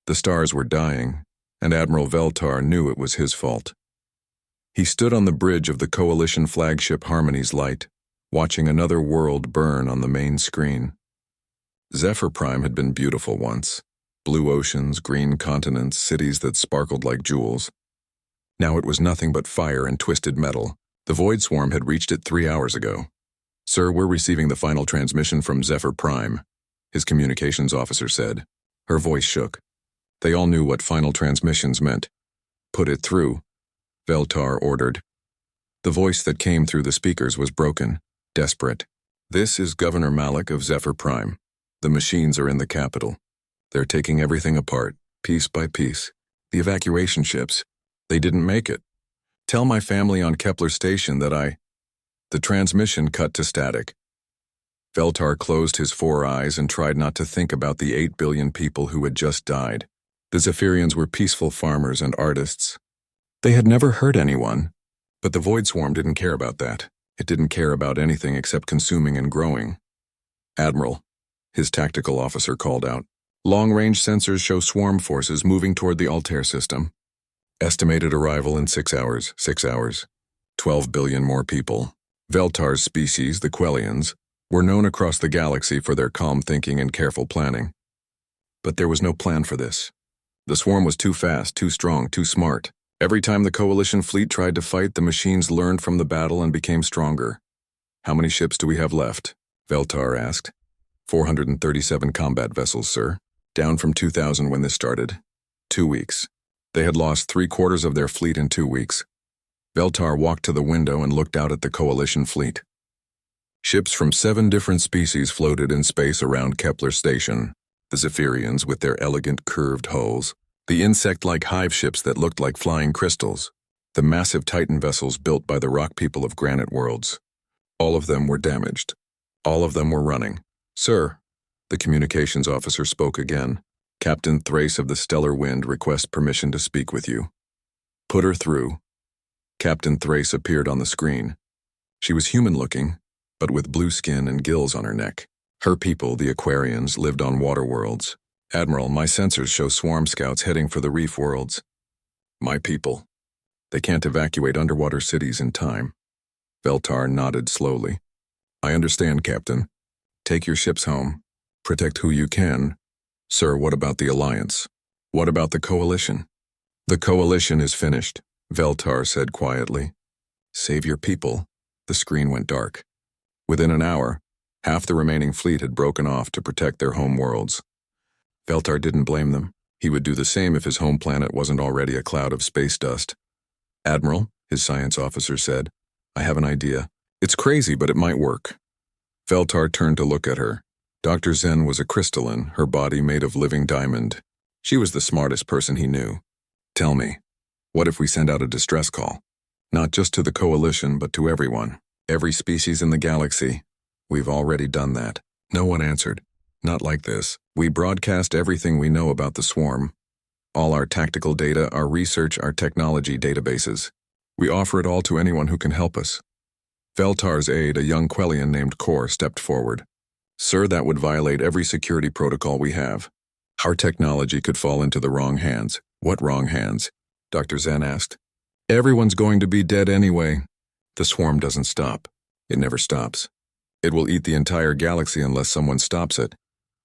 The stars were dying, and Admiral Veltar knew it was his fault. He stood on the bridge of the Coalition flagship Harmony's Light, watching another world burn on the main screen. Zephyr Prime had been beautiful once. Blue oceans, green continents, cities that sparkled like jewels. Now it was nothing but fire and twisted metal. The Void Swarm had reached it 3 hours ago. "Sir, we're receiving the final transmission from Zephyr Prime," his communications officer said. Her voice shook. They all knew what final transmissions meant. "Put it through," Veltar ordered. The voice that came through the speakers was broken, desperate. "This is Governor Malik of Zephyr Prime. The machines are in the capital. They're taking everything apart, piece by piece. The evacuation ships. They didn't make it. Tell my family on Kepler Station that The transmission cut to static. Veltar closed his 4 eyes and tried not to think about the 8 billion people who had just died. The Zephyrians were peaceful farmers and artists. They had never hurt anyone, but the Void Swarm didn't care about that. It didn't care about anything except consuming and growing. "Admiral," his tactical officer called out. "Long-range sensors show swarm forces moving toward the Altair system. Estimated arrival in 6 hours. 6 hours. 12 billion more people." Veltar's species, the Quellians, were known across the galaxy for their calm thinking and careful planning. But there was no plan for this. The swarm was too fast, too strong, too smart. Every time the Coalition fleet tried to fight, the machines learned from the battle and became stronger. "How many ships do we have left?" Veltar asked. 437 combat vessels, sir. Down from 2,000 when this started. 2 weeks. They had lost 3/4 of their fleet in 2 weeks. Veltar walked to the window and looked out at the Coalition fleet. Ships from 7 different species floated in space around Kepler Station. The Zephyrians with their elegant curved hulls, the insect-like hive ships that looked like flying crystals, the massive Titan vessels built by the rock people of Granite Worlds. All of them were damaged. All of them were running. "Sir," the communications officer spoke again. "Captain Thrace of the Stellar Wind requests permission to speak with you." "Put her through." Captain Thrace appeared on the screen. She was human-looking, but with blue skin and gills on her neck. Her people, the Aquarians, lived on water worlds. "Admiral, my sensors show swarm scouts heading for the reef worlds." "My people. They can't evacuate underwater cities in time." Veltar nodded slowly. "I understand, Captain. Take your ships home. Protect who you can. Sir, what about the Alliance? What about the Coalition?" "The Coalition is finished," Veltar said quietly. "Save your people." The screen went dark. Within an hour, half the remaining fleet had broken off to protect their home worlds. Veltar didn't blame them. He would do the same if his home planet wasn't already a cloud of space dust. "Admiral," his science officer said, "I have an idea. It's crazy, but it might work." Veltar turned to look at her. Dr. Zen was a crystalline, her body made of living diamond. She was the smartest person he knew. "Tell me, what if we send out a distress call? Not just to the Coalition, but to everyone. Every species in the galaxy. We've already done that." No one answered. "Not like this. We broadcast everything we know about the swarm. All our tactical data, our research, our technology databases. We offer it all to anyone who can help us." Veltar's aide, a young Quellian named Kor, stepped forward. "Sir, that would violate every security protocol we have. Our technology could fall into the wrong hands." "What wrong hands?" Dr. Zen asked. "Everyone's going to be dead anyway. The swarm doesn't stop. It never stops. It will eat the entire galaxy unless someone stops it."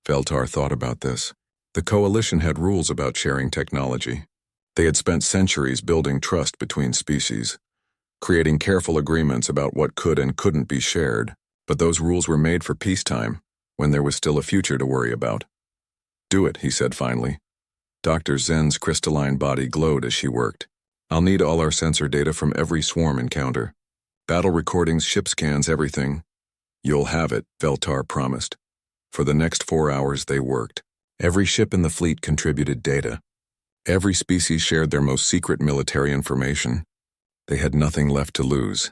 Veltar thought about this. The Coalition had rules about sharing technology. They had spent centuries building trust between species, creating careful agreements about what could and couldn't be shared, but those rules were made for peacetime, when there was still a future to worry about. "Do it," he said finally. Dr. Zen's crystalline body glowed as she worked. "I'll need all our sensor data from every swarm encounter. Battle recordings, ship scans, everything." "You'll have it," Veltar promised. For the next 4 hours they worked. Every ship in the fleet contributed data. Every species shared their most secret military information. They had nothing left to lose.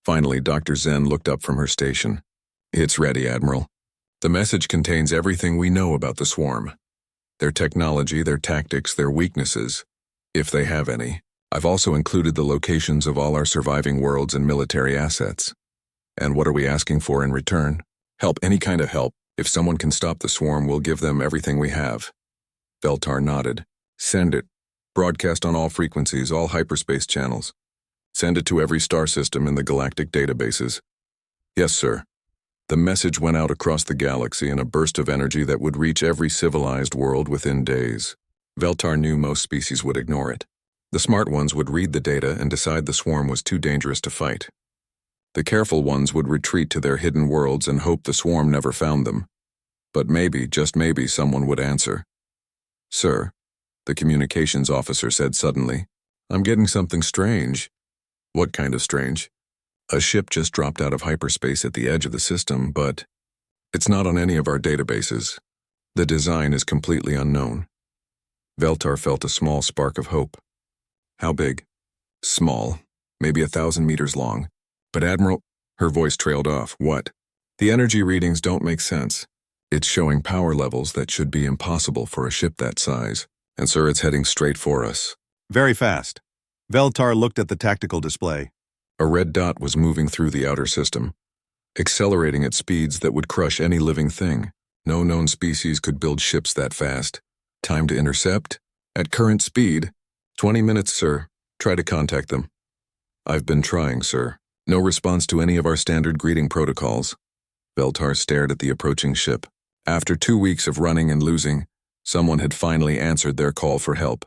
Finally, Dr. Zen looked up from her station. "It's ready, Admiral. The message contains everything we know about the swarm. Their technology, their tactics, their weaknesses, if they have any. I've also included the locations of all our surviving worlds and military assets. And what are we asking for in return? Help, any kind of help. If someone can stop the swarm, we'll give them everything we have." Veltar nodded. Send it. Broadcast on all frequencies, all hyperspace channels. Send it to every star system in the galactic databases. Yes, sir. The message went out across the galaxy in a burst of energy that would reach every civilized world within days. Veltar knew most species would ignore it. The smart ones would read the data and decide the swarm was too dangerous to fight. The careful ones would retreat to their hidden worlds and hope the swarm never found them. But maybe, just maybe, someone would answer. Sir, the communications officer said suddenly, I'm getting something strange. What kind of strange? A ship just dropped out of hyperspace at the edge of the system, but it's not on any of our databases. The design is completely unknown. Veltar felt a small spark of hope. How big? Small, maybe 1,000 meters long. But Admiral, her voice trailed off. What? The energy readings don't make sense. It's showing power levels that should be impossible for a ship that size. And sir, it's heading straight for us. Very fast. Veltar looked at the tactical display. A red dot was moving through the outer system, accelerating at speeds that would crush any living thing. No known species could build ships that fast. Time to intercept? At current speed? 20 minutes, sir. Try to contact them. I've been trying, sir. No response to any of our standard greeting protocols. Veltar stared at the approaching ship. After 2 weeks of running and losing, someone had finally answered their call for help.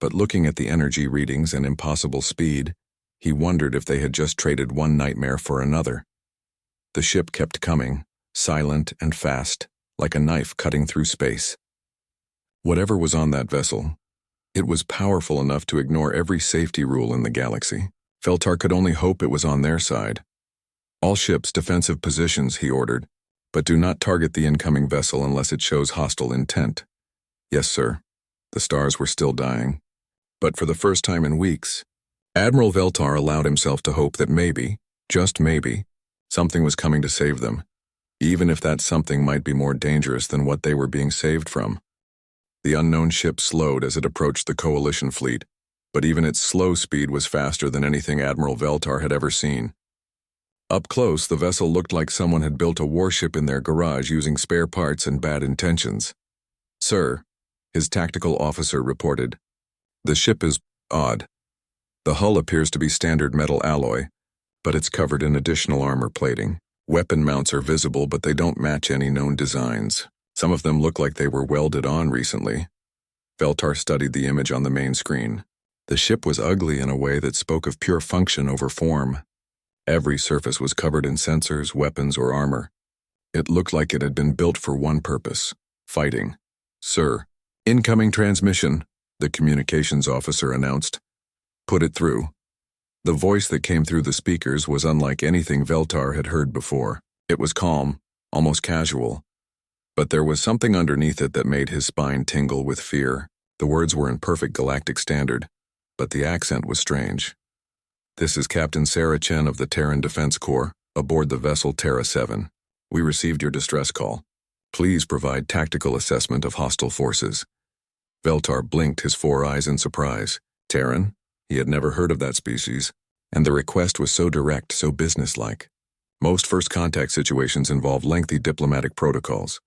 But looking at the energy readings and impossible speed, he wondered if they had just traded one nightmare for another. The ship kept coming, silent and fast, like a knife cutting through space. Whatever was on that vessel, it was powerful enough to ignore every safety rule in the galaxy. Veltar could only hope it was on their side. All ships defensive positions, he ordered, but do not target the incoming vessel unless it shows hostile intent. Yes, sir. The stars were still dying. But for the first time in weeks, Admiral Veltar allowed himself to hope that maybe, just maybe, something was coming to save them, even if that something might be more dangerous than what they were being saved from. The unknown ship slowed as it approached the Coalition fleet, but even its slow speed was faster than anything Admiral Veltar had ever seen. Up close, the vessel looked like someone had built a warship in their garage using spare parts and bad intentions. Sir, his tactical officer reported, the ship is odd. The hull appears to be standard metal alloy, but it's covered in additional armor plating. Weapon mounts are visible, but they don't match any known designs. Some of them look like they were welded on recently. Veltar studied the image on the main screen. The ship was ugly in a way that spoke of pure function over form. Every surface was covered in sensors, weapons, or armor. It looked like it had been built for one purpose: fighting. Sir, incoming transmission, the communications officer announced. Put it through. The voice that came through the speakers was unlike anything Veltar had heard before. It was calm, almost casual. But there was something underneath it that made his spine tingle with fear. The words were in perfect galactic standard, but the accent was strange. This is Captain Sarah Chen of the Terran Defense Corps, aboard the vessel Terra 7. We received your distress call. Please provide tactical assessment of hostile forces. Veltar blinked his 4 eyes in surprise. Terran? He had never heard of that species, and the request was so direct, so businesslike. Most first contact situations involve lengthy diplomatic protocols.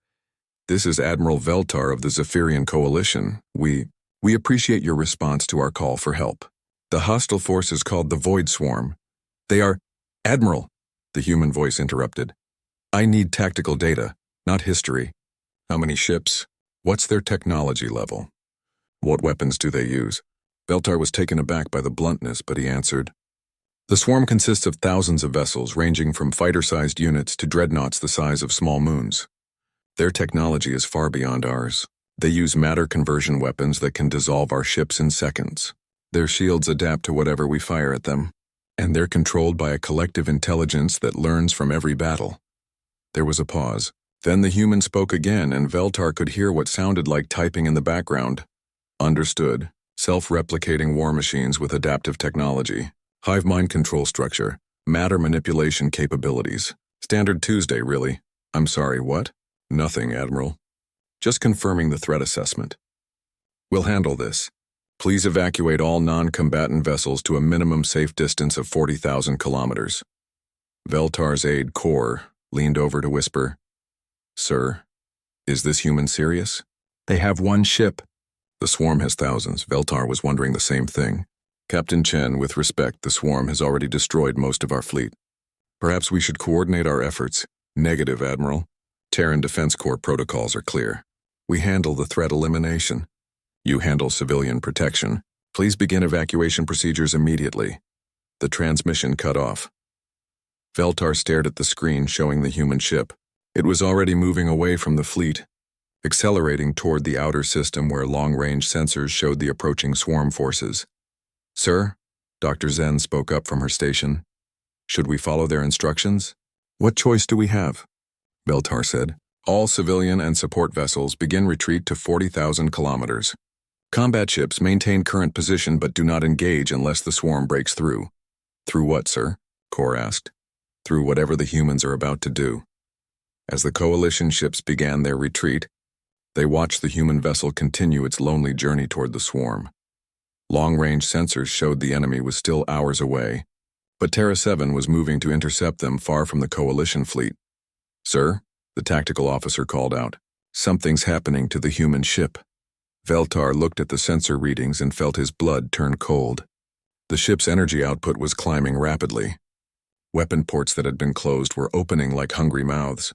This is Admiral Veltar of the Zephyrian Coalition. We appreciate your response to our call for help. The hostile force is called the Void Swarm. They are... Admiral, the human voice interrupted. I need tactical data, not history. How many ships? What's their technology level? What weapons do they use? Veltar was taken aback by the bluntness, but he answered. The swarm consists of thousands of vessels ranging from fighter-sized units to dreadnoughts the size of small moons. Their technology is far beyond ours. They use matter conversion weapons that can dissolve our ships in seconds. Their shields adapt to whatever we fire at them, and they're controlled by a collective intelligence that learns from every battle. There was a pause. Then the human spoke again, and Veltar could hear what sounded like typing in the background. Understood. Self-replicating war machines with adaptive technology. Hive mind control structure. Matter manipulation capabilities. Standard Tuesday, really. I'm sorry, what? Nothing, Admiral. Just confirming the threat assessment. We'll handle this. Please evacuate all non-combatant vessels to a minimum safe distance of 40,000 kilometers. Veltar's aide, Kor, leaned over to whisper, Sir, is this human serious? They have one ship. The swarm has thousands. Veltar was wondering the same thing. Captain Chen, with respect, the swarm has already destroyed most of our fleet. Perhaps we should coordinate our efforts. Negative, Admiral. Terran Defense Corps protocols are clear. We handle the threat elimination. You handle civilian protection. Please begin evacuation procedures immediately. The transmission cut off. Veltar stared at the screen showing the human ship. It was already moving away from the fleet, accelerating toward the outer system where long-range sensors showed the approaching swarm forces. Sir, Dr. Zen spoke up from her station. Should we follow their instructions? What choice do we have? Veltar said. All civilian and support vessels begin retreat to 40,000 kilometers. Combat ships maintain current position but do not engage unless the swarm breaks through. Through what, sir? Kor asked. Through whatever the humans are about to do. As the coalition ships began their retreat, they watched the human vessel continue its lonely journey toward the swarm. Long-range sensors showed the enemy was still hours away, but Terra 7 was moving to intercept them far from the coalition fleet. Sir, the tactical officer called out, something's happening to the human ship. Veltar looked at the sensor readings and felt his blood turn cold. The ship's energy output was climbing rapidly. Weapon ports that had been closed were opening like hungry mouths.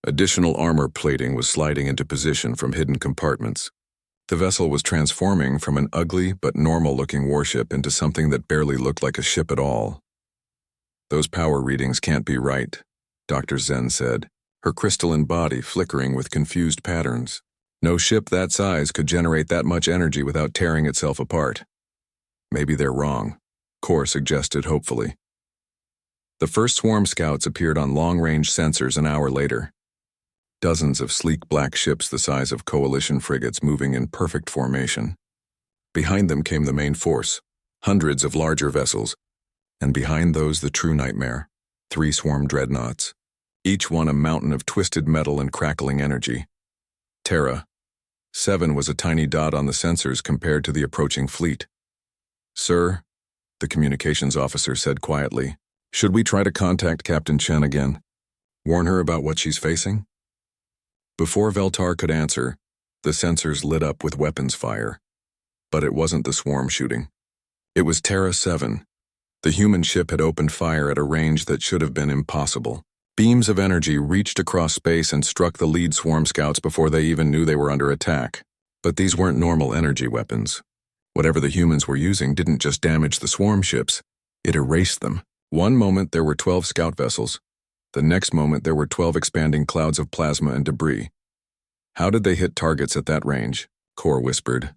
Additional armor plating was sliding into position from hidden compartments. The vessel was transforming from an ugly but normal-looking warship into something that barely looked like a ship at all. Those power readings can't be right, Dr. Zen said, her crystalline body flickering with confused patterns. No ship that size could generate that much energy without tearing itself apart. Maybe they're wrong, Kor suggested hopefully. The first swarm scouts appeared on long-range sensors an hour later. Dozens of sleek black ships the size of coalition frigates moving in perfect formation. Behind them came the main force, hundreds of larger vessels, and behind those the true nightmare, 3 swarm dreadnoughts, each one a mountain of twisted metal and crackling energy. Terra 7 was a tiny dot on the sensors compared to the approaching fleet. Sir, the communications officer said quietly, should we try to contact Captain Chen again? Warn her about what she's facing? Before Veltar could answer, the sensors lit up with weapons fire. But it wasn't the swarm shooting. It was Terra 7. The human ship had opened fire at a range that should have been impossible. Beams of energy reached across space and struck the lead swarm scouts before they even knew they were under attack. But these weren't normal energy weapons. Whatever the humans were using didn't just damage the swarm ships, it erased them. One moment there were 12 scout vessels. The next moment there were 12 expanding clouds of plasma and debris. How did they hit targets at that range? Kor whispered.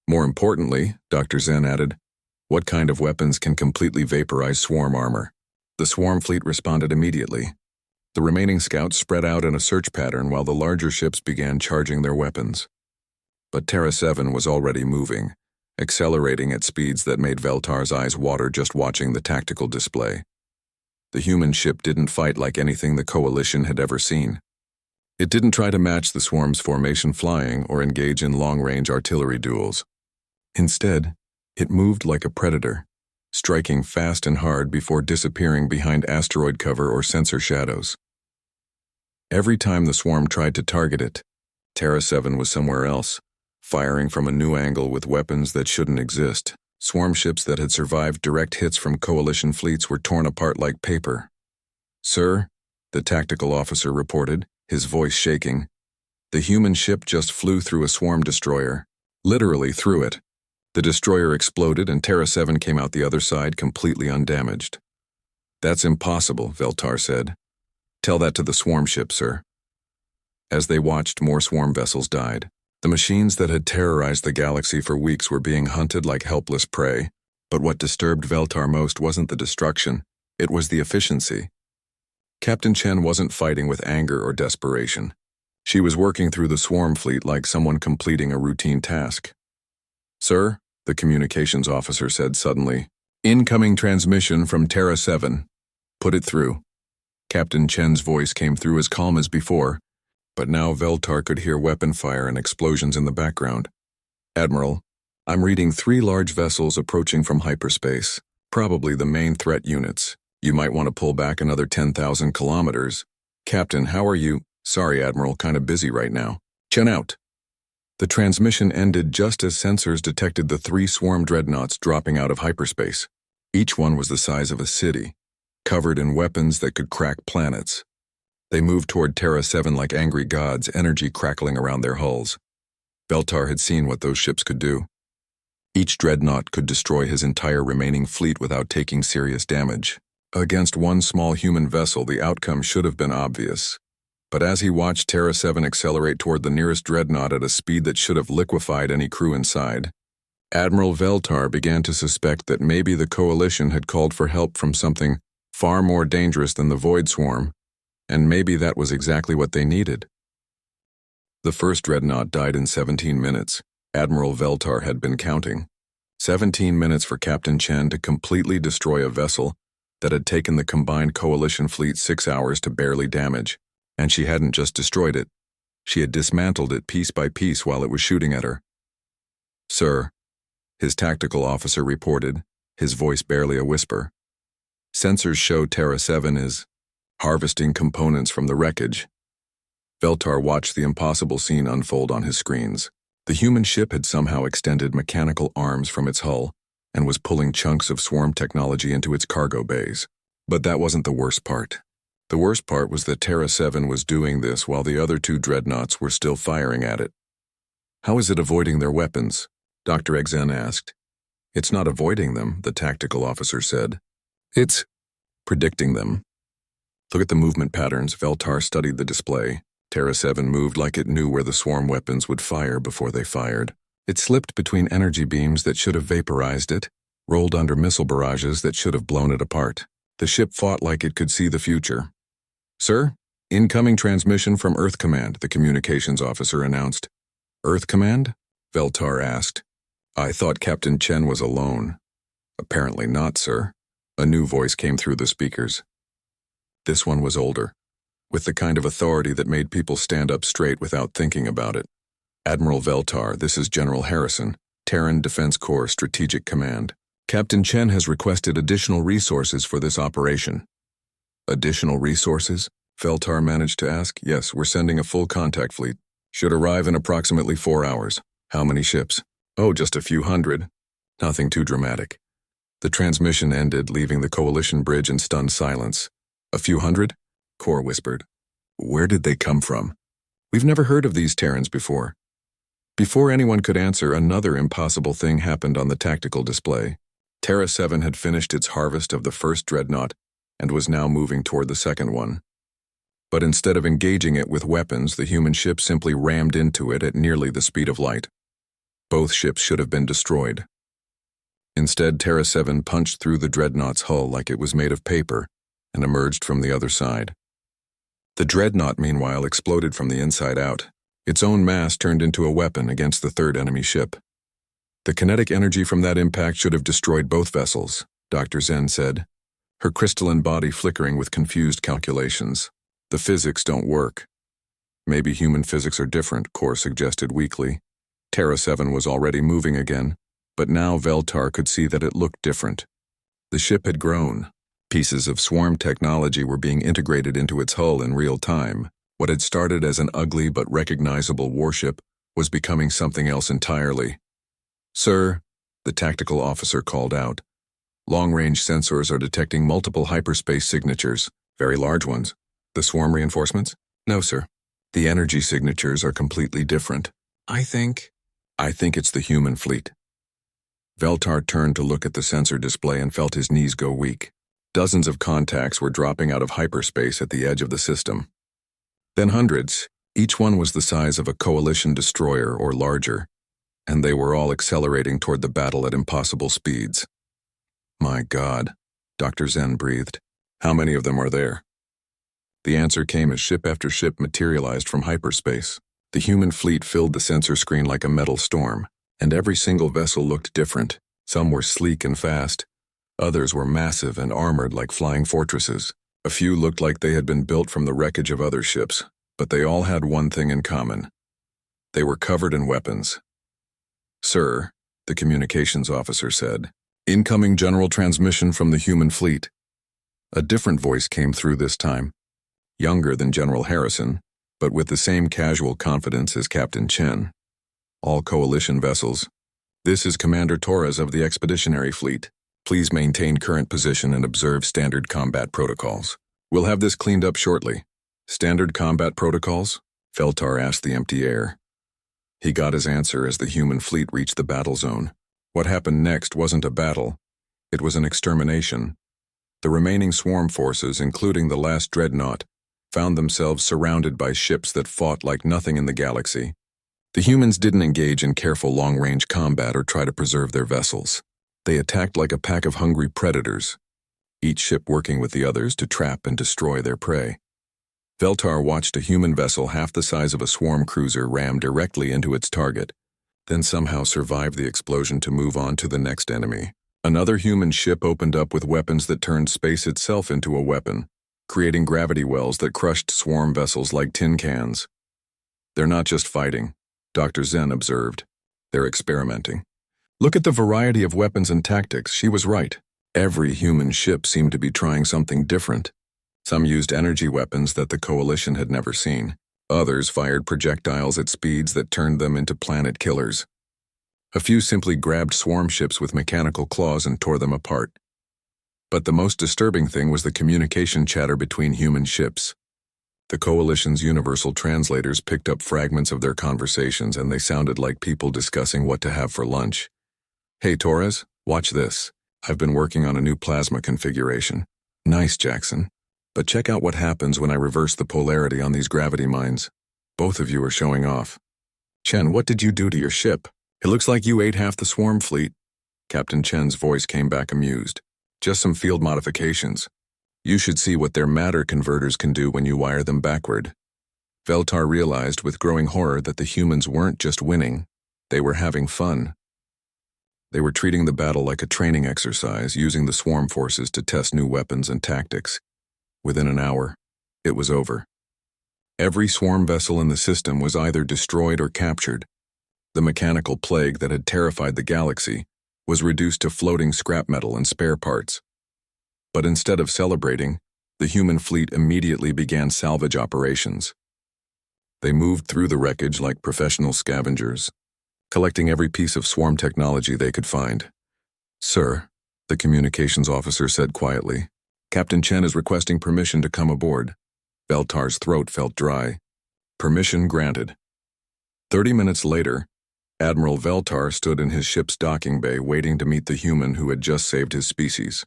More importantly, Dr. Zen added, what kind of weapons can completely vaporize swarm armor? The swarm fleet responded immediately. The remaining scouts spread out in a search pattern while the larger ships began charging their weapons. But Terra 7 was already moving, accelerating at speeds that made Veltar's eyes water just watching the tactical display. The human ship didn't fight like anything the Coalition had ever seen. It didn't try to match the swarm's formation flying or engage in long-range artillery duels. Instead, it moved like a predator, striking fast and hard before disappearing behind asteroid cover or sensor shadows. Every time the swarm tried to target it, Terra 7 was somewhere else, firing from a new angle with weapons that shouldn't exist. Swarm ships that had survived direct hits from Coalition fleets were torn apart like paper. Sir, the tactical officer reported, his voice shaking. The human ship just flew through a swarm destroyer, literally through it. The destroyer exploded and Terra 7 came out the other side completely undamaged. That's impossible, Veltar said. Tell that to the swarm ship, sir. As they watched, more swarm vessels died. The machines that had terrorized the galaxy for weeks were being hunted like helpless prey, but what disturbed Veltar most wasn't the destruction, it was the efficiency. Captain Chen wasn't fighting with anger or desperation. She was working through the swarm fleet like someone completing a routine task. Sir, the communications officer said suddenly, incoming transmission from Terra 7. Put it through. Captain Chen's voice came through as calm as before, but now Veltar could hear weapon fire and explosions in the background. Admiral, I'm reading 3 large vessels approaching from hyperspace, probably the main threat units. You might want to pull back another 10,000 kilometers. Captain, how are you? Sorry, Admiral, kind of busy right now. Chen out. The transmission ended just as sensors detected the 3 swarm dreadnoughts dropping out of hyperspace. Each one was the size of a city, covered in weapons that could crack planets. They moved toward Terra 7 like angry gods, energy crackling around their hulls. Veltar had seen what those ships could do. Each dreadnought could destroy his entire remaining fleet without taking serious damage. Against one small human vessel, the outcome should have been obvious. But as he watched Terra 7 accelerate toward the nearest dreadnought at a speed that should have liquefied any crew inside, Admiral Veltar began to suspect that maybe the Coalition had called for help from something far more dangerous than the Void Swarm, and maybe that was exactly what they needed. The first dreadnought died in 17 minutes. Admiral Veltar had been counting. 17 minutes for Captain Chen to completely destroy a vessel that had taken the combined Coalition fleet 6 hours to barely damage. And she hadn't just destroyed it. She had dismantled it piece by piece while it was shooting at her. "Sir," his tactical officer reported, his voice barely a whisper. "Sensors show Terra 7 is harvesting components from the wreckage." Veltar watched the impossible scene unfold on his screens. The human ship had somehow extended mechanical arms from its hull and was pulling chunks of swarm technology into its cargo bays. But that wasn't the worst part. The worst part was that Terra 7 was doing this while the other 2 dreadnoughts were still firing at it. "How is it avoiding their weapons?" Dr. Exen asked. "It's not avoiding them," the tactical officer said. "It's predicting them." Look at the movement patterns. Veltar studied the display. Terra 7 moved like it knew where the swarm weapons would fire before they fired. It slipped between energy beams that should have vaporized it, rolled under missile barrages that should have blown it apart. The ship fought like it could see the future. "Sir, incoming transmission from Earth Command," the communications officer announced. "Earth Command?" Veltar asked. "I thought Captain Chen was alone." "Apparently not, sir." A new voice came through the speakers. This one was older, with the kind of authority that made people stand up straight without thinking about it. "Admiral Veltar, this is General Harrison, Terran Defense Corps Strategic Command. Captain Chen has requested additional resources for this operation." "Additional resources?" Veltar managed to ask. "Yes, we're sending a full contact fleet. Should arrive in approximately 4 hours. How many ships?" "Oh, just a few hundred. Nothing too dramatic." The transmission ended, leaving the Coalition bridge in stunned silence. "A few hundred?" Kor whispered. "Where did they come from? We've never heard of these Terrans before." Before anyone could answer, another impossible thing happened on the tactical display. Terra 7 had finished its harvest of the first dreadnought and was now moving toward the second one. But instead of engaging it with weapons, the human ship simply rammed into it at nearly the speed of light. Both ships should have been destroyed. Instead, Terra 7 punched through the dreadnought's hull like it was made of paper and emerged from the other side. The dreadnought, meanwhile, exploded from the inside out. Its own mass turned into a weapon against the third enemy ship. "The kinetic energy from that impact should have destroyed both vessels," Dr. Zen said, her crystalline body flickering with confused calculations. "The physics don't work." "Maybe human physics are different," Kor suggested weakly. Terra 7 was already moving again, but now Veltar could see that it looked different. The ship had grown. Pieces of swarm technology were being integrated into its hull in real time. What had started as an ugly but recognizable warship was becoming something else entirely. "Sir," the tactical officer called out, "long-range sensors are detecting multiple hyperspace signatures, very large ones. The swarm reinforcements?" "No, sir. The energy signatures are completely different. I think it's the human fleet." Veltar turned to look at the sensor display and felt his knees go weak. Dozens of contacts were dropping out of hyperspace at the edge of the system. Then hundreds. Each one was the size of a Coalition destroyer or larger, and they were all accelerating toward the battle at impossible speeds. "My God," Dr. Zen breathed. "How many of them are there?" The answer came as ship after ship materialized from hyperspace. The human fleet filled the sensor screen like a metal storm, and every single vessel looked different. Some were sleek and fast. Others were massive and armored like flying fortresses. A few looked like they had been built from the wreckage of other ships, but they all had one thing in common. They were covered in weapons. "Sir," the communications officer said, "incoming general transmission from the human fleet." A different voice came through this time, younger than General Harrison, but with the same casual confidence as Captain Chen. All Coalition vessels. This is Commander Torres of the Expeditionary Fleet. Please maintain current position and observe standard combat protocols. We'll have this cleaned up shortly. Standard combat protocols? Veltar asked the empty air. He got his answer as the human fleet reached the battle zone. What happened next wasn't a battle. It was an extermination. The remaining swarm forces, including the last dreadnought, found themselves surrounded by ships that fought like nothing in the galaxy. The humans didn't engage in careful long-range combat or try to preserve their vessels. They attacked like a pack of hungry predators, each ship working with the others to trap and destroy their prey. Veltar watched a human vessel half the size of a swarm cruiser ram directly into its target, then somehow survived the explosion to move on to the next enemy. Another human ship opened up with weapons that turned space itself into a weapon, creating gravity wells that crushed swarm vessels like tin cans. They're not just fighting, Dr. Zen observed. They're experimenting. Look at the variety of weapons and tactics. She was right. Every human ship seemed to be trying something different. Some used energy weapons that the Coalition had never seen. Others fired projectiles at speeds that turned them into planet killers. A few simply grabbed swarm ships with mechanical claws and tore them apart. But the most disturbing thing was the communication chatter between human ships. The Coalition's universal translators picked up fragments of their conversations, and they sounded like people discussing what to have for lunch. Hey Torres, watch this. I've been working on a new plasma configuration. Nice, Jackson. But check out what happens when I reverse the polarity on these gravity mines. Both of you are showing off. Chen, what did you do to your ship? It looks like you ate half the swarm fleet. Captain Chen's voice came back amused. Just some field modifications. You should see what their matter converters can do when you wire them backward. Veltar realized with growing horror that the humans weren't just winning, they were having fun. They were treating the battle like a training exercise, using the swarm forces to test new weapons and tactics. Within an hour, it was over. Every swarm vessel in the system was either destroyed or captured. The mechanical plague that had terrified the galaxy was reduced to floating scrap metal and spare parts. But instead of celebrating, the human fleet immediately began salvage operations. They moved through the wreckage like professional scavengers, collecting every piece of swarm technology they could find. Sir, the communications officer said quietly, Captain Chen is requesting permission to come aboard. Veltar's throat felt dry. Permission granted. 30 minutes later, Admiral Veltar stood in his ship's docking bay waiting to meet the human who had just saved his species.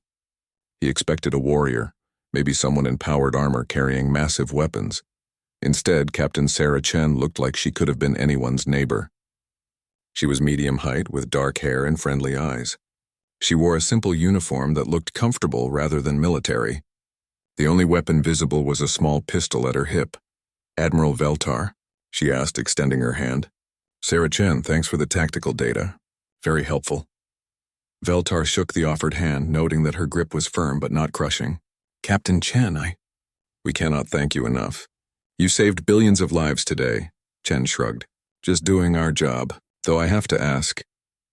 He expected a warrior, maybe someone in powered armor carrying massive weapons. Instead, Captain Sarah Chen looked like she could have been anyone's neighbor. She was medium height with dark hair and friendly eyes. She wore a simple uniform that looked comfortable rather than military. The only weapon visible was a small pistol at her hip. Admiral Veltar, she asked, extending her hand. Sarah Chen, thanks for the tactical data. Very helpful. Veltar shook the offered hand, noting that her grip was firm but not crushing. Captain Chen, We cannot thank you enough. You saved billions of lives today, Chen shrugged. Just doing our job. Though I have to ask,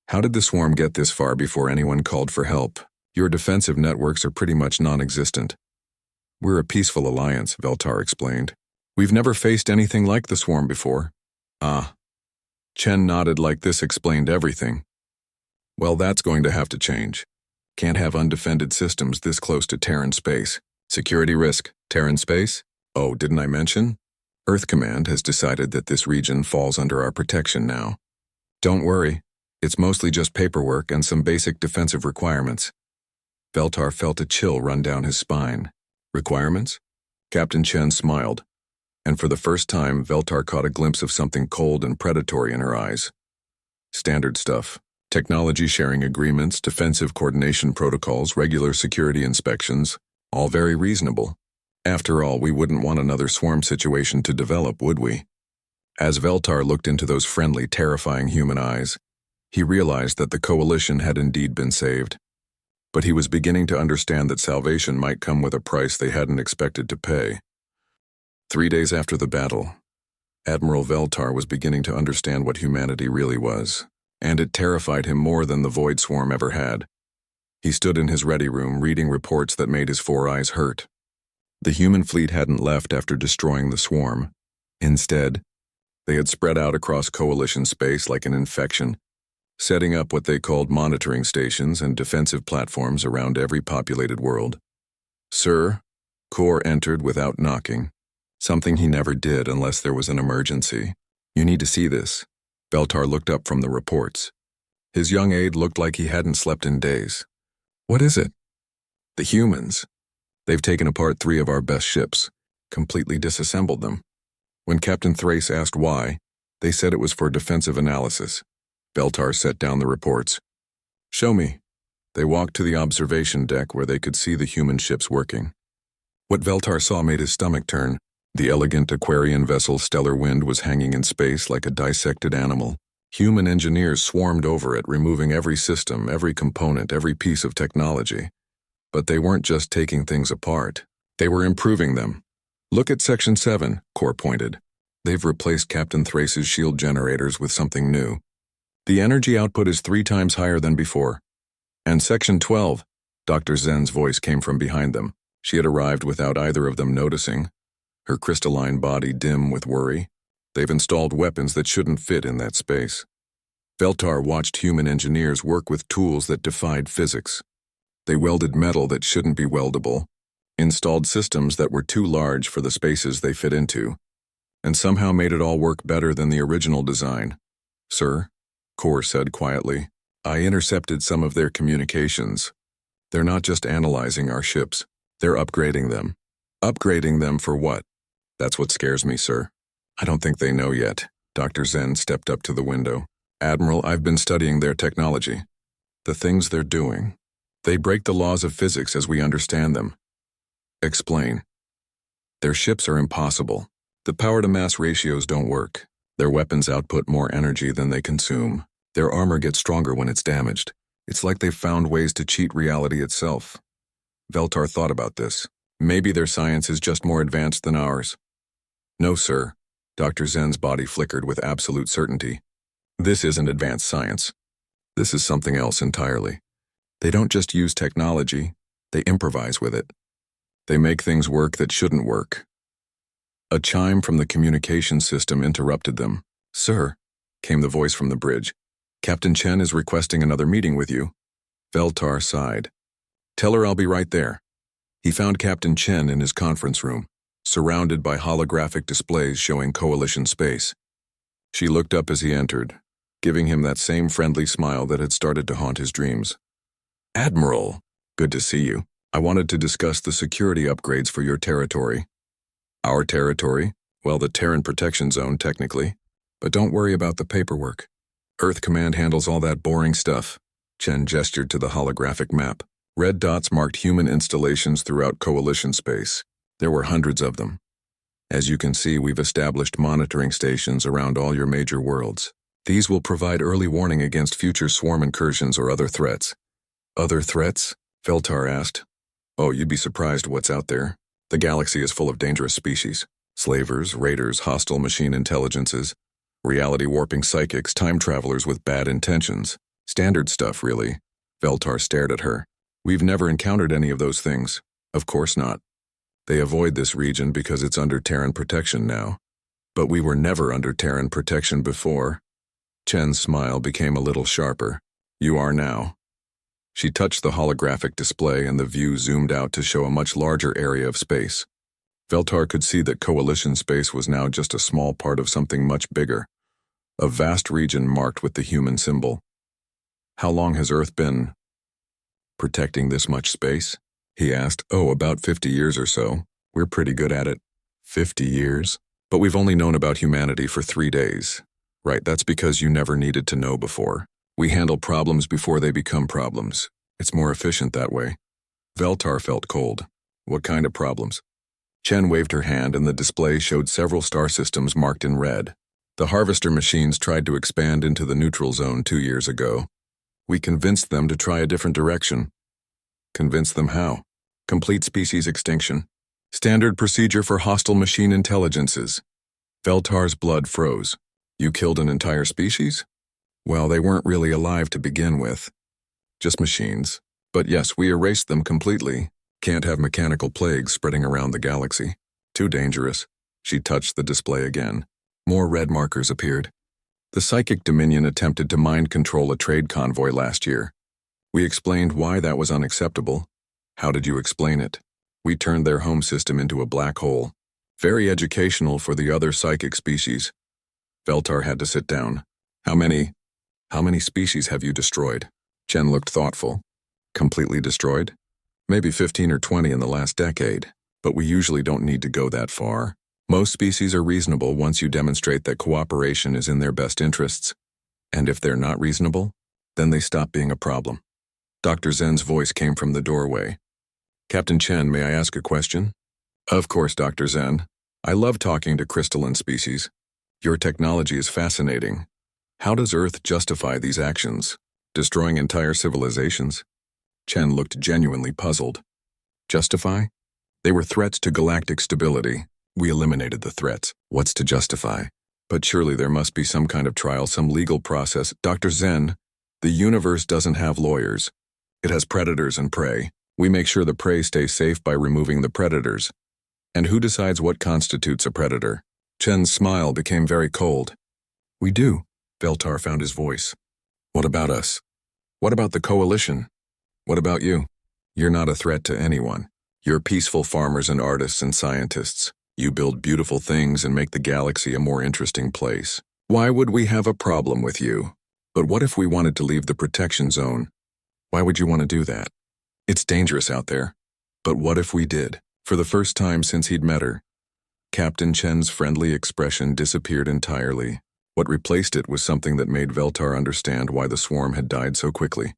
how did the swarm get this far before anyone called for help? Your defensive networks are pretty much non-existent. We're a peaceful alliance, Veltar explained. We've never faced anything like the swarm before. Ah. Chen nodded like this explained everything. Well, that's going to have to change. Can't have undefended systems this close to Terran space. Security risk, Terran space? Oh, didn't I mention? Earth Command has decided that this region falls under our protection now. Don't worry, it's mostly just paperwork and some basic defensive requirements. Veltar felt a chill run down his spine. Requirements? Captain Chen smiled, and for the first time, Veltar caught a glimpse of something cold and predatory in her eyes. Standard stuff. Technology sharing agreements, defensive coordination protocols, regular security inspections, all very reasonable. After all, we wouldn't want another swarm situation to develop, would we? As Veltar looked into those friendly, terrifying human eyes, he realized that the Coalition had indeed been saved. But he was beginning to understand that salvation might come with a price they hadn't expected to pay. 3 days after the battle, Admiral Veltar was beginning to understand what humanity really was, and it terrified him more than the Void Swarm ever had. He stood in his ready room reading reports that made his 4 eyes hurt. The human fleet hadn't left after destroying the swarm. Instead, They had spread out across Coalition space like an infection, setting up what they called monitoring stations and defensive platforms around every populated world. Sir, Kor entered without knocking, something he never did unless there was an emergency. You need to see this. Veltar looked up from the reports. His young aide looked like he hadn't slept in days. What is it? The humans. They've taken apart 3 of our best ships, completely disassembled them. When Captain Thrace asked why, they said it was for defensive analysis. Veltar set down the reports. Show me. They walked to the observation deck where they could see the human ships working. What Veltar saw made his stomach turn. The elegant Aquarian vessel Stellar Wind was hanging in space like a dissected animal. Human engineers swarmed over it, removing every system, every component, every piece of technology. But they weren't just taking things apart. They were improving them. Look at Section 7, Kor pointed. They've replaced Captain Thrace's shield generators with something new. The energy output is 3 times higher than before. And Section 12, Dr. Zen's voice came from behind them. She had arrived without either of them noticing, her crystalline body dim with worry. They've installed weapons that shouldn't fit in that space. Veltar watched human engineers work with tools that defied physics. They welded metal that shouldn't be weldable, installed systems that were too large for the spaces they fit into, and somehow made it all work better than the original design. Sir, Kor said quietly, I intercepted some of their communications. They're not just analyzing our ships, they're upgrading them. Upgrading them for what? That's what scares me, sir. I don't think they know yet. Dr. Zen stepped up to the window. Admiral, I've been studying their technology. The things they're doing. They break the laws of physics as we understand them. Explain. Their ships are impossible. The power-to-mass ratios don't work. Their weapons output more energy than they consume. Their armor gets stronger when it's damaged. It's like they've found ways to cheat reality itself. Veltar thought about this. Maybe their science is just more advanced than ours. No, sir. Dr. Zen's body flickered with absolute certainty. This isn't advanced science. This is something else entirely. They don't just use technology, they improvise with it. They make things work that shouldn't work. A chime from the communication system interrupted them. Sir, came the voice from the bridge. Captain Chen is requesting another meeting with you. Veltar sighed. Tell her I'll be right there. He found Captain Chen in his conference room, surrounded by holographic displays showing Coalition space. She looked up as he entered, giving him that same friendly smile that had started to haunt his dreams. Admiral, good to see you. I wanted to discuss the security upgrades for your territory. Our territory? Well, the Terran Protection Zone, technically. But don't worry about the paperwork. Earth Command handles all that boring stuff. Chen gestured to the holographic map. Red dots marked human installations throughout Coalition space. There were hundreds of them. As you can see, we've established monitoring stations around all your major worlds. These will provide early warning against future swarm incursions or other threats. Other threats? Veltar asked. Oh, you'd be surprised what's out there. The galaxy is full of dangerous species. Slavers, raiders, hostile machine intelligences, reality-warping psychics, time travelers with bad intentions. Standard stuff, really. Veltar stared at her. We've never encountered any of those things. Of course not. They avoid this region because it's under Terran protection now. But we were never under Terran protection before. Chen's smile became a little sharper. You are now. She touched the holographic display and the view zoomed out to show a much larger area of space. Veltar could see that Coalition space was now just a small part of something much bigger. A vast region marked with the human symbol. How long has Earth been protecting this much space? He asked. Oh, about 50 years or so. We're pretty good at it. 50 years? But we've only known about humanity for 3 days. Right, that's because you never needed to know before. We handle problems before they become problems. It's more efficient that way. Veltar felt cold. What kind of problems? Chen waved her hand and the display showed several star systems marked in red. The harvester machines tried to expand into the neutral zone 2 years ago. We convinced them to try a different direction. Convince them how? Complete species extinction. Standard procedure for hostile machine intelligences. Veltar's blood froze. You killed an entire species? Well, they weren't really alive to begin with. Just machines. But yes, we erased them completely. Can't have mechanical plagues spreading around the galaxy. Too dangerous. She touched the display again. More red markers appeared. The Psychic Dominion attempted to mind control a trade convoy last year. We explained why that was unacceptable. How did you explain it? We turned their home system into a black hole. Very educational for the other psychic species. Veltar had to sit down. How many species have you destroyed? Chen looked thoughtful. Completely destroyed? Maybe 15 or 20 in the last decade, but we usually don't need to go that far. Most species are reasonable once you demonstrate that cooperation is in their best interests. And if they're not reasonable, then they stop being a problem. Dr. Zen's voice came from the doorway. Captain Chen, may I ask a question? Of course, Dr. Zen. I love talking to crystalline species. Your technology is fascinating. How does Earth justify these actions? Destroying entire civilizations? Chen looked genuinely puzzled. Justify? They were threats to galactic stability. We eliminated the threats. What's to justify? But surely there must be some kind of trial, some legal process. Dr. Zen, the universe doesn't have lawyers. It has predators and prey. We make sure the prey stays safe by removing the predators. And who decides what constitutes a predator? Chen's smile became very cold. We do. Veltar found his voice. What about us? What about the coalition? What about you? You're not a threat to anyone. You're peaceful farmers and artists and scientists. You build beautiful things and make the galaxy a more interesting place. Why would we have a problem with you? But what if we wanted to leave the protection zone? Why would you want to do that? It's dangerous out there. But what if we did? For the first time since he'd met her, Captain Chen's friendly expression disappeared entirely. What replaced it was something that made Veltar understand why the swarm had died so quickly.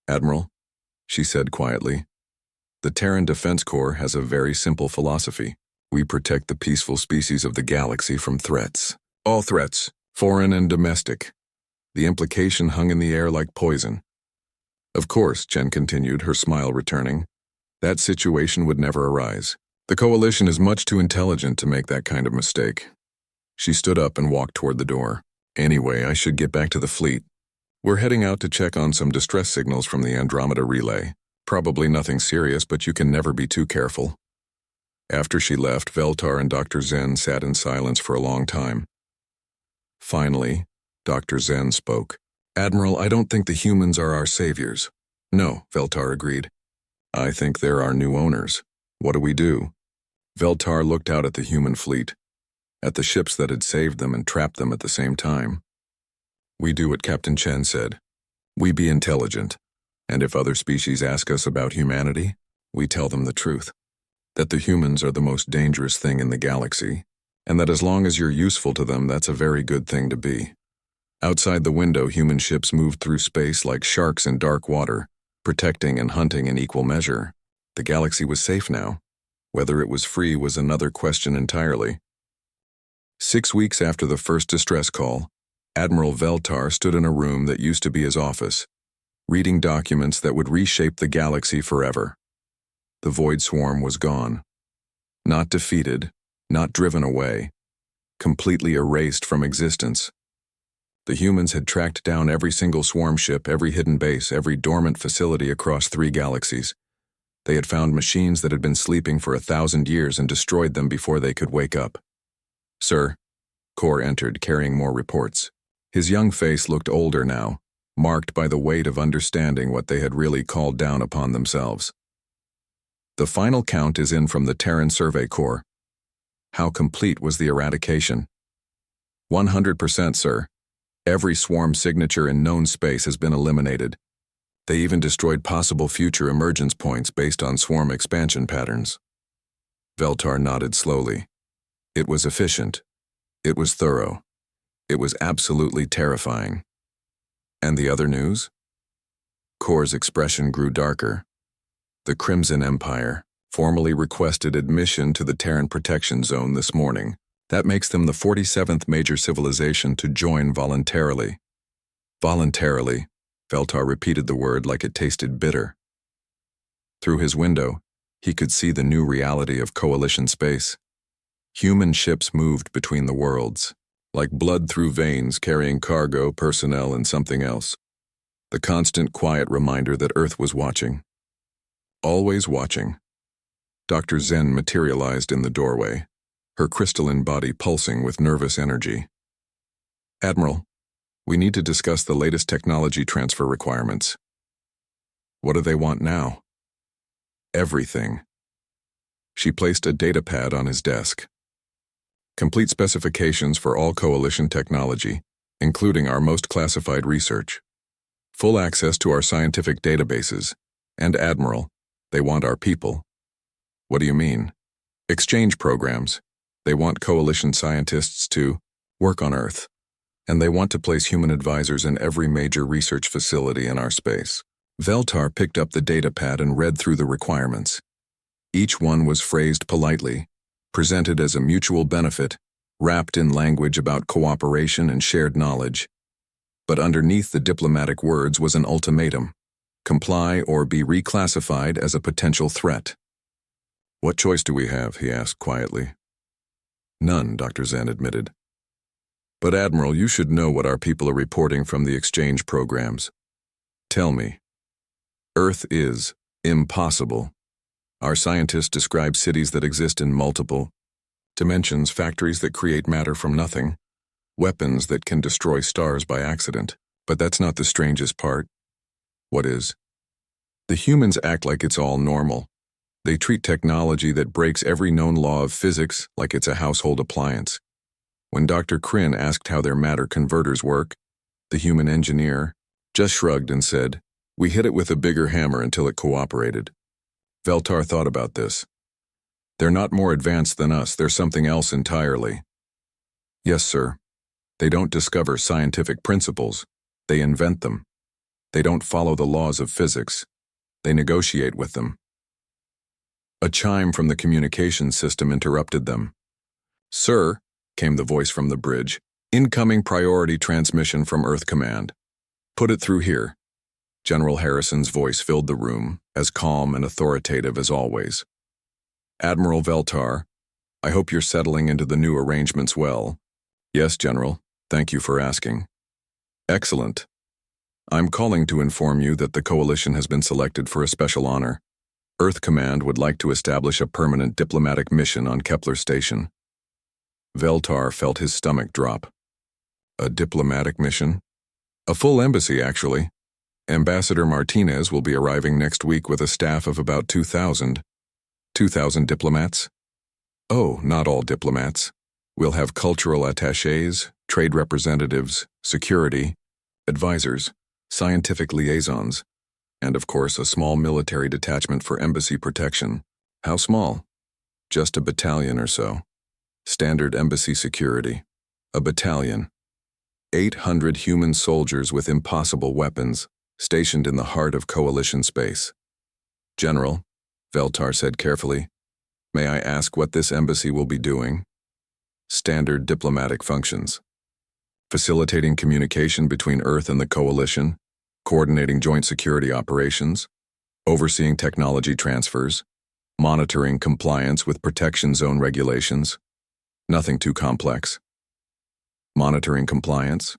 Admiral, she said quietly, the Terran Defense Corps has a very simple philosophy. We protect the peaceful species of the galaxy from threats. All threats, foreign and domestic. The implication hung in the air like poison. Of course, Chen continued, her smile returning. That situation would never arise. The coalition is much too intelligent to make that kind of mistake. She stood up and walked toward the door. Anyway, I should get back to the fleet. We're heading out to check on some distress signals from the Andromeda relay. Probably nothing serious, but you can never be too careful. After she left, Veltar and Dr. Zen sat in silence for a long time. Finally, Dr. Zen spoke. Admiral, I don't think the humans are our saviors. No, Veltar agreed. I think they're our new owners. What do we do? Veltar looked out at the human fleet, at the ships that had saved them and trapped them at the same time. We do what Captain Chen said. We be intelligent, and if other species ask us about humanity, we tell them the truth. That the humans are the most dangerous thing in the galaxy, and that as long as you're useful to them, that's a very good thing to be. Outside the window, human ships moved through space like sharks in dark water, protecting and hunting in equal measure. The galaxy was safe now. Whether it was free was another question entirely. 6 weeks after the first distress call, Admiral Veltar stood in a room that used to be his office, reading documents that would reshape the galaxy forever. The Void Swarm was gone. Not defeated, not driven away, completely erased from existence. The humans had tracked down every single swarm ship, every hidden base, every dormant facility across 3 galaxies. They had found machines that had been sleeping for 1,000 years and destroyed them before they could wake up. Sir, Kor entered, carrying more reports. His young face looked older now, marked by the weight of understanding what they had really called down upon themselves. The final count is in from the Terran Survey Corps. How complete was the eradication? 100%, sir. Every swarm signature in known space has been eliminated. They even destroyed possible future emergence points based on swarm expansion patterns. Veltar nodded slowly. It was efficient. It was thorough. It was absolutely terrifying. And the other news? Kor's expression grew darker. The Crimson Empire formally requested admission to the Terran Protection Zone this morning. That makes them the 47th major civilization to join voluntarily. Voluntarily, Veltar repeated the word like it tasted bitter. Through his window, he could see the new reality of coalition space. Human ships moved between the worlds, like blood through veins carrying cargo, personnel, and something else. The constant quiet reminder that Earth was watching. Always watching. Dr. Zen materialized in the doorway. her crystalline body pulsing with nervous energy. "Admiral, we need to discuss the latest technology transfer requirements." "What do they want now?" "Everything." She placed a datapad on his desk. "Complete specifications for all Coalition technology, including our most classified research. Full access to our scientific databases. And Admiral, they want our people." "What do you mean?" "Exchange programs. They want Coalition scientists to work on Earth. And they want to place human advisors in every major research facility in our space." Veltar picked up the datapad and read through the requirements. Each one was phrased politely, presented as a mutual benefit, wrapped in language about cooperation and shared knowledge. But underneath the diplomatic words was an ultimatum: comply or be reclassified as a potential threat. "What choice do we have?" he asked quietly. "None," Dr. Zen admitted. "But Admiral, you should know what our people are reporting from the exchange programs. Tell me." "Earth is impossible. Our scientists describe cities that exist in multiple dimensions, factories that create matter from nothing, weapons that can destroy stars by accident. But that's not the strangest part." "What is?" "The humans act like it's all normal. They treat technology that breaks every known law of physics like it's a household appliance. When Dr. Kryn asked how their matter converters work, the human engineer just shrugged and said, 'We hit it with a bigger hammer until it cooperated.'" Veltar thought about this. "They're not more advanced than us, they're something else entirely." "Yes, sir. They don't discover scientific principles, they invent them. They don't follow the laws of physics, they negotiate with them." A chime from the communications system interrupted them. "Sir," came the voice from the bridge, "incoming priority transmission from Earth Command. Put it through here." General Harrison's voice filled the room, as calm and authoritative as always. "Admiral Veltar, I hope you're settling into the new arrangements well." "Yes, General. Thank you for asking." "Excellent. I'm calling to inform you that the Coalition has been selected for a special honor. Earth Command would like to establish a permanent diplomatic mission on Kepler Station." Veltar felt his stomach drop. "A diplomatic mission?" "A full embassy, actually. Ambassador Martinez will be arriving next week with a staff of about 2,000. 2,000 diplomats?" "Oh, not all diplomats. We'll have cultural attachés, trade representatives, security, advisors, scientific liaisons, and of course a small military detachment for embassy protection." "How small?" "Just a battalion or so. Standard embassy security. A battalion. 800 human soldiers with impossible weapons, stationed in the heart of Coalition space." "General," Veltar said carefully, "may I ask what this embassy will be doing?" "Standard diplomatic functions. Facilitating communication between Earth and the Coalition, coordinating joint security operations, overseeing technology transfers, monitoring compliance with protection zone regulations. Nothing too complex." "Monitoring compliance?"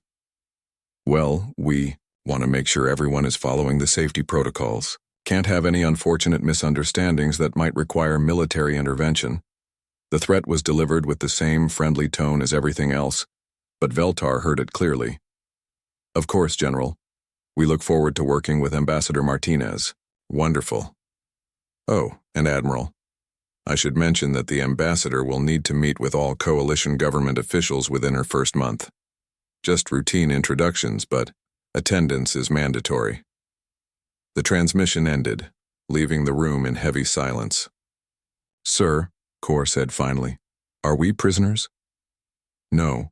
"Well, we want to make sure everyone is following the safety protocols. Can't have any unfortunate misunderstandings that might require military intervention." The threat was delivered with the same friendly tone as everything else, but Veltar heard it clearly. "Of course, General. We look forward to working with Ambassador Martinez." "Wonderful. Oh, and Admiral, I should mention that the ambassador will need to meet with all Coalition government officials within her first month. Just routine introductions, but attendance is mandatory." The transmission ended, leaving the room in heavy silence. "Sir," Kor said finally, "are we prisoners?" "No,"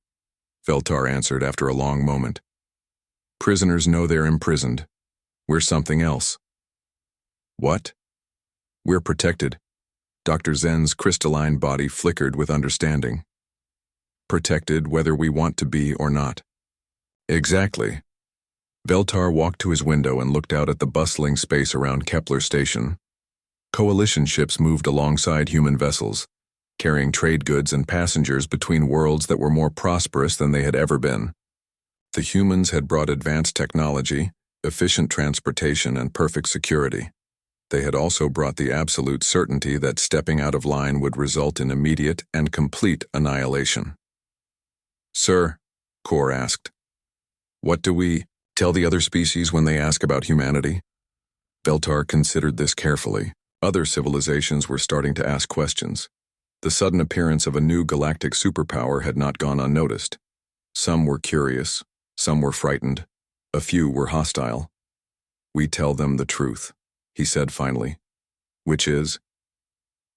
Veltar answered after a long moment. "Prisoners know they're imprisoned. We're something else." "What?" "We're protected." Dr. Zen's crystalline body flickered with understanding. "Protected whether we want to be or not." "Exactly." Veltar walked to his window and looked out at the bustling space around Kepler Station. Coalition ships moved alongside human vessels, carrying trade goods and passengers between worlds that were more prosperous than they had ever been. The humans had brought advanced technology, efficient transportation, and perfect security. they had also brought the absolute certainty that stepping out of line would result in immediate and complete annihilation. "Sir," Kor asked, "what do we tell the other species when they ask about humanity?" Veltar considered this carefully. Other civilizations were starting to ask questions. The sudden appearance of a new galactic superpower had not gone unnoticed. Some were curious, some were frightened, a few were hostile. "We tell them the truth," he said finally, "which is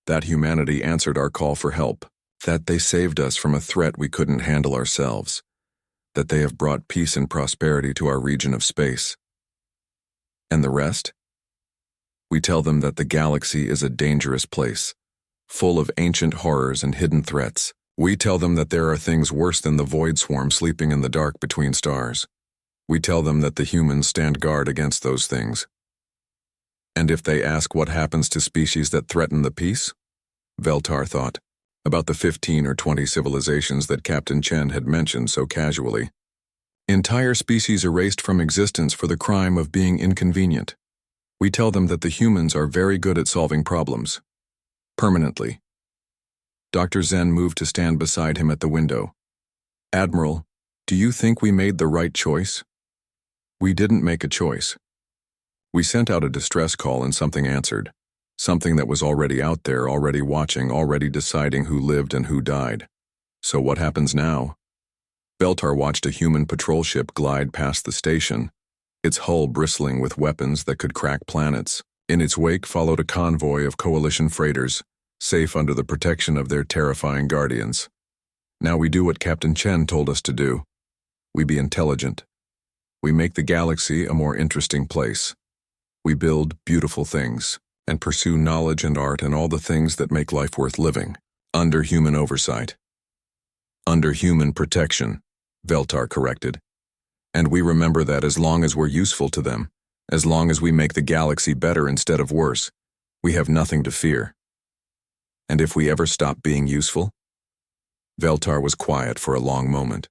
that humanity answered our call for help, that they saved us from a threat we couldn't handle ourselves, that they have brought peace and prosperity to our region of space. And the rest? We tell them that the galaxy is a dangerous place, full of ancient horrors and hidden threats. We tell them that there are things worse than the void swarm sleeping in the dark between stars. We tell them that the humans stand guard against those things. And if they ask what happens to species that threaten the peace?" Veltar thought about the 15 or 20 civilizations that Captain Chen had mentioned so casually. "Entire species erased from existence for the crime of being inconvenient. We tell them that the humans are very good at solving problems. Permanently." Dr. Zen moved to stand beside him at the window. "Admiral, do you think we made the right choice?" "We didn't make a choice. We sent out a distress call and something answered. Something that was already out there, already watching, already deciding who lived and who died. So what happens now?" Veltar watched a human patrol ship glide past the station, its hull bristling with weapons that could crack planets. In its wake followed a convoy of coalition freighters, safe under the protection of their terrifying guardians. "Now we do what Captain Chen told us to do. We be intelligent. We make the galaxy a more interesting place. We build beautiful things, and pursue knowledge and art and all the things that make life worth living, under human oversight." "Under human protection," Veltar corrected. "And we remember that as long as we're useful to them, as long as we make the galaxy better instead of worse, we have nothing to fear. And if we ever stop being useful?" Veltar was quiet for a long moment.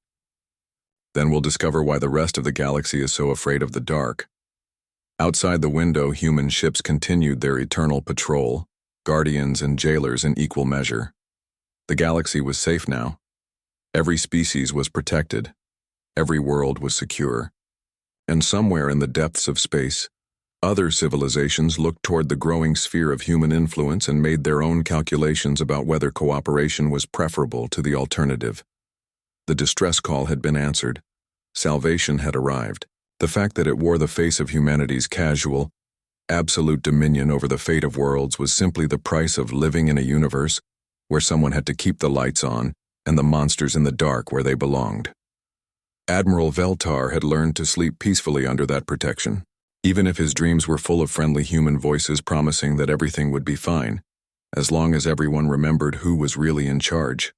"Then we'll discover why the rest of the galaxy is so afraid of the dark." Outside the window, human ships continued their eternal patrol, guardians and jailers in equal measure. The galaxy was safe now. Every species was protected. Every world was secure. And somewhere in the depths of space, other civilizations looked toward the growing sphere of human influence and made their own calculations about whether cooperation was preferable to the alternative. The distress call had been answered. Salvation had arrived. The fact that it wore the face of humanity's casual, absolute dominion over the fate of worlds was simply the price of living in a universe where someone had to keep the lights on and the monsters in the dark where they belonged. Admiral Veltar had learned to sleep peacefully under that protection, even if his dreams were full of friendly human voices promising that everything would be fine, as long as everyone remembered who was really in charge.